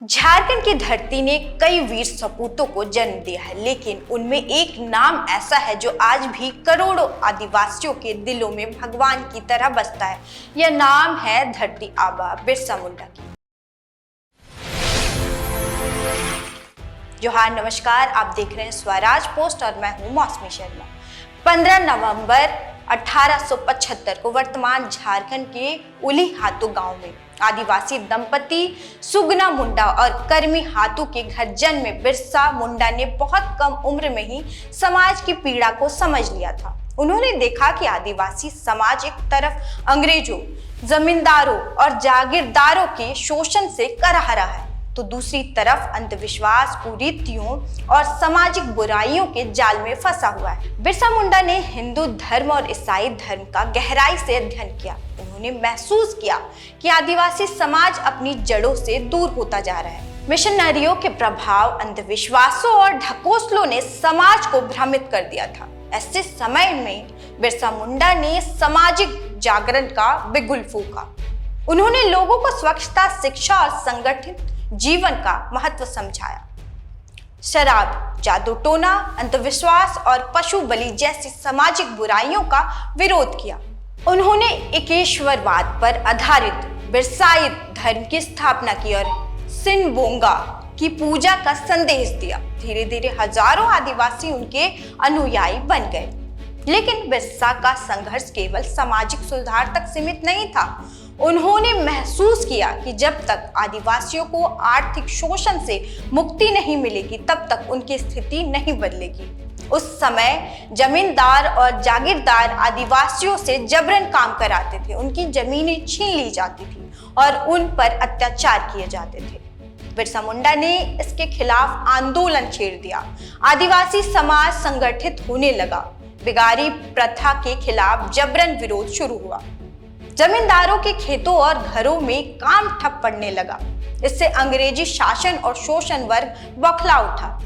झारखंड की धरती ने कई वीर सपूतों को जन्म दिया है, लेकिन उनमें एक नाम ऐसा है जो आज भी करोड़ों आदिवासियों के दिलों में भगवान की तरह बसता है। यह नाम है धरती आबा बिरसा मुंडा की। जोहार, नमस्कार, आप देख रहे हैं स्वराज पोस्ट और मैं हूं मौसमी शर्मा। 15 नवंबर 1875 को वर्तमान झारखंड के उली हातू गांव में आदिवासी दंपति सुगना मुंडा और कर्मी हातू के घर जन्मे बिरसा मुंडा ने बहुत कम उम्र में ही समाज की पीड़ा को समझ लिया था। उन्होंने देखा कि आदिवासी समाज एक तरफ अंग्रेजों, जमींदारों और जागीरदारों के शोषण से कराह रहा है, तो दूसरी तरफ अंधविश्वास, कुरीतियों और सामाजिक बुराइयों के जाल में फंसा हुआ है। बिरसा मुंडा ने हिंदू धर्म और ईसाई धर्म का गहराई से अध्ययन किया। उन्होंने महसूस किया कि आदिवासी समाज अपनी जड़ों से दूर होता जा रहा है। मिशनरियों के प्रभाव, अंधविश्वासों और ढकोसलों ने समाज को भ्रमित कर दिया था। ऐसे समय में बिरसा मुंडा ने सामाजिक जागरण का बिगुल फूंका। उन्होंने लोगों को स्वच्छता, शिक्षा और संगठित जीवन का महत्व समझाया। शराब, जादू टोना, अंधविश्वास और पशु बलि जैसी सामाजिक बुराइयों का विरोध किया। उन्होंने एकेश्वरवाद पर आधारित बिरसाई धर्म की स्थापना की और सिनबोंगा की पूजा का संदेश दिया। धीरे धीरे हजारों आदिवासी उनके अनुयायी बन गए। लेकिन बिरसा का संघर्ष केवल सामाजिक सुधार तक सीमित नहीं था। उन्होंने महसूस किया कि जब तक आदिवासियों को आर्थिक शोषण से मुक्ति नहीं मिलेगी, तब तक उनकी स्थिति नहीं बदलेगी। उस समय जमींदार और जागीरदार आदिवासियों से जबरन काम कराते थे, उनकी जमीनें छीन ली जाती थी और उन पर अत्याचार किए जाते थे। बिरसा मुंडा ने इसके खिलाफ आंदोलन छेड़ दिया। आदिवासी समाज संगठित होने लगा। बिगारी प्रथा के खिलाफ जबरन विरोध शुरू हुआ। जमींदारों के खेतों और घरों में काम ठप पड़ने लगा। इससे अंग्रेजी शासन और शोषण वर्ग बौखला उठा।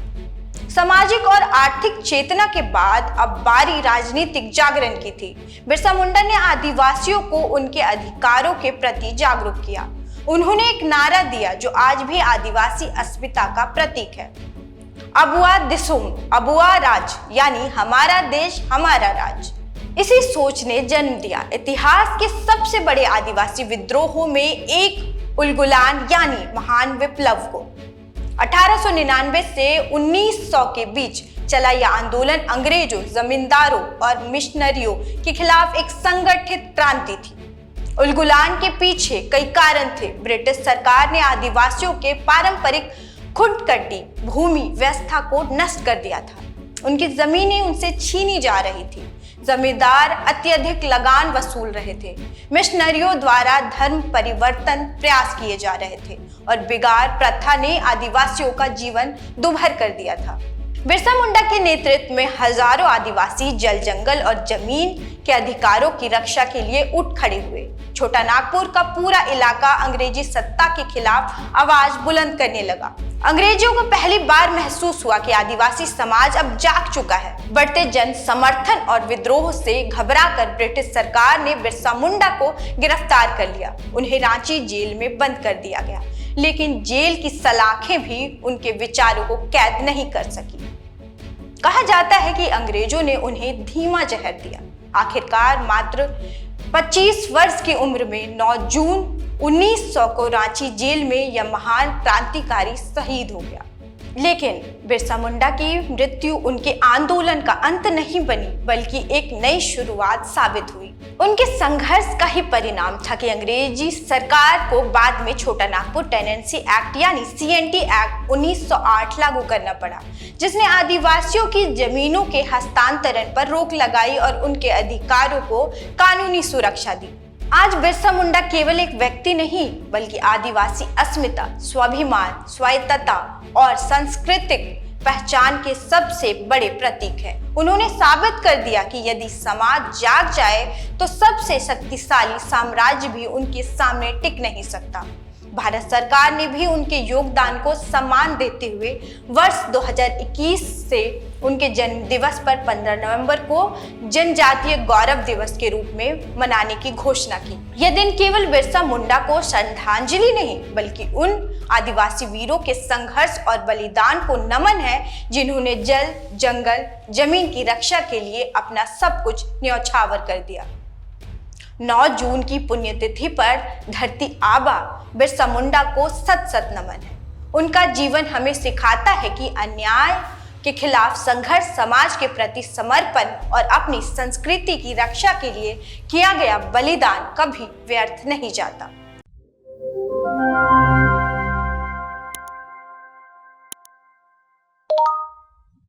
सामाजिक और आर्थिक चेतना के बाद अब बारी राजनीतिक जागरण की थी। बिरसा मुंडा ने आदिवासियों को उनके अधिकारों के प्रति जागरूक किया। उन्होंने एक नारा दिया जो आज भी आदिवासी अस्मिता का प्रतीक है, अबुआ दिसुम अबुआ राज, यानी हमारा देश हमारा राज। इसी सोच ने जन्म दिया इतिहास के सबसे बड़े आदिवासी विद्रोहों में एक उलगुलान यानी महान विप्लव को। 1899 से 1900 के बीच चला यह आंदोलन अंग्रेजों, जमींदारों और मिशनरियों के खिलाफ एक संगठित क्रांति थी। उलगुलान के पीछे कई कारण थे। ब्रिटिश सरकार ने आदिवासियों के पारंपरिक खुंटकटी भूमि व्यवस्था को नष्ट कर दिया था। उनकी जमीनें उनसे छीनी जा रही थी। जमींदार अत्यधिक लगान वसूल रहे थे। मिशनरियों द्वारा धर्म परिवर्तन प्रयास किए जा रहे थे और बिगार प्रथा ने आदिवासियों का जीवन दुभर कर दिया था। बिरसा मुंडा के नेतृत्व में हजारों आदिवासी जल, जंगल और जमीन के अधिकारों की रक्षा के लिए उठ खड़े हुए। छोटा नागपुर का पूरा इलाका अंग्रेजी सत्ता के खिलाफ आवाज बुलंद करने लगा। अंग्रेजों को पहली बार महसूस हुआ कि आदिवासी समाज अब जाग चुका है। बढ़ते जन समर्थन और विद्रोह से घबराकर ब्रिटिश सरकार ने बिरसा मुंडा को गिरफ्तार कर लिया। उन्हें रांची जेल में बंद कर दिया गया, लेकिन जेल की सलाखें भी उनके विचारों को कैद नहीं कर सकी। कहा जाता है कि अंग्रेजों ने उन्हें धीमा जहर दिया। आखिरकार मात्र 25 वर्ष की उम्र में 9 जून 1900 को रांची जेल में यह महान क्रांतिकारी शहीद हो गया। लेकिन बिरसा मुंडा की मृत्यु उनके आंदोलन का अंत नहीं बनी, बल्कि एक नई शुरुआत साबित हुई। उनके संघर्ष का ही परिणाम था कि अंग्रेजी सरकार को बाद में छोटा नागपुर टेनेंसी एक्ट यानी CNT एक्ट 1908 लागू करना पड़ा, जिसने आदिवासियों की जमीनों के हस्तांतरण पर रोक लगाई और उनके अधिकारों को कानूनी सुरक्षा दी। आज बिरसा मुंडा केवल एक व्यक्ति नहीं, बल्कि आदिवासी अस्मिता, स्वाभिमान, स्वायत्तता और सांस्कृतिक पहचान के सबसे बड़े प्रतीक है। उन्होंने साबित कर दिया कि यदि समाज जाग जाए तो सबसे शक्तिशाली साम्राज्य भी उनके सामने टिक नहीं सकता। भारत सरकार ने भी उनके योगदान को सम्मान देते हुए वर्ष 2021 से उनके जन्म दिवस पर 15 नवंबर को जनजातीय गौरव दिवस के रूप में मनाने की घोषणा की। यह दिन केवल बिरसा मुंडा को श्रद्धांजलि नहीं, बल्कि उन आदिवासी वीरों के संघर्ष और बलिदान को नमन है, जिन्होंने जल, जंगल, जमीन की रक्षा के लिए अपना सब कुछ न्यौछावर कर दिया। 9 जून की पुण्यतिथि पर धरती आबा बिरसा मुंडा को सत सत नमन है। उनका जीवन हमें सिखाता है कि अन्याय के खिलाफ संघर्ष, समाज के प्रति समर्पण और अपनी संस्कृति की रक्षा के लिए किया गया बलिदान कभी व्यर्थ नहीं जाता।